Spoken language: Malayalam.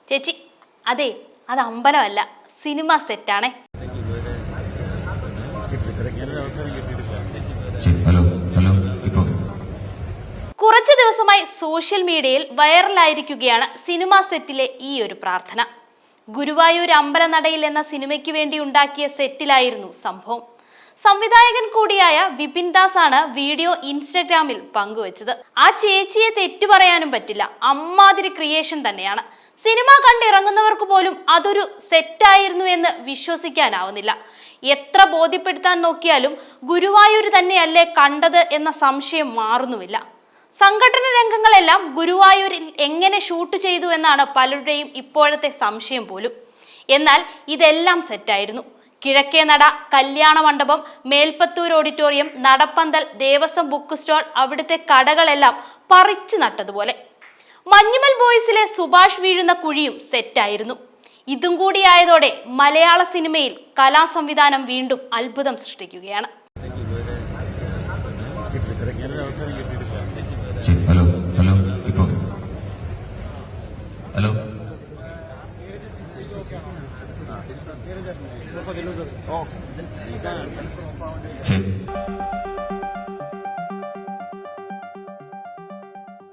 ചേച്ചി, അതെ, അത് അമ്പലമല്ല, സിനിമ സെറ്റാണേ. കുറച്ചു ദിവസമായി സോഷ്യൽ മീഡിയയിൽ വൈറലായിരിക്കുകയാണ് സിനിമാ സെറ്റിലെ ഈ ഒരു പ്രാർത്ഥന. ഗുരുവായൂർ അമ്പലനടയിൽ എന്ന സിനിമയ്ക്ക് വേണ്ടി ഉണ്ടാക്കിയ സെറ്റിലായിരുന്നു സംഭവം. സംവിധായകൻ കൂടിയായ വിപിൻ ദാസ് ആണ് വീഡിയോ ഇൻസ്റ്റഗ്രാമിൽ പങ്കുവച്ചത്. ആ ചേച്ചിയെ തെറ്റു പറയാനും പറ്റില്ല, അമ്മാതിരി ക്രിയേഷൻ തന്നെയാണ്. സിനിമ കണ്ടിറങ്ങുന്നവർക്ക് പോലും അതൊരു സെറ്റായിരുന്നു എന്ന് വിശ്വസിക്കാനാവുന്നില്ല. എത്ര ബോധ്യപ്പെടുത്താൻ നോക്കിയാലും ഗുരുവായൂർ തന്നെയല്ലേ കണ്ടത് എന്ന സംശയം മാറുന്നുമില്ല. സംഘടന രംഗങ്ങളെല്ലാം ഗുരുവായൂരിൽ എങ്ങനെ ഷൂട്ട് ചെയ്തു എന്നാണ് പലരുടെയും ഇപ്പോഴത്തെ സംശയം പോലും. എന്നാൽ ഇതെല്ലാം സെറ്റായിരുന്നു. കിഴക്കേ നട, കല്യാണ മണ്ഡപം, മേൽപ്പത്തൂർ ഓഡിറ്റോറിയം, നടപ്പന്തൽ, ദേവസ്വം ബുക്ക് സ്റ്റാൾ, അവിടുത്തെ കടകളെല്ലാം പറിച്ചു നട്ടതുപോലെ. മഞ്ഞുമൽ ബോയ്സിലെ സുഭാഷ് വീഴുന്ന കുഴിയും സെറ്റായിരുന്നു. ഇതും കൂടിയായതോടെ മലയാള സിനിമയിൽ കലാസംവിധാനം വീണ്ടും അത്ഭുതം സൃഷ്ടിക്കുകയാണ്. ഹലോ.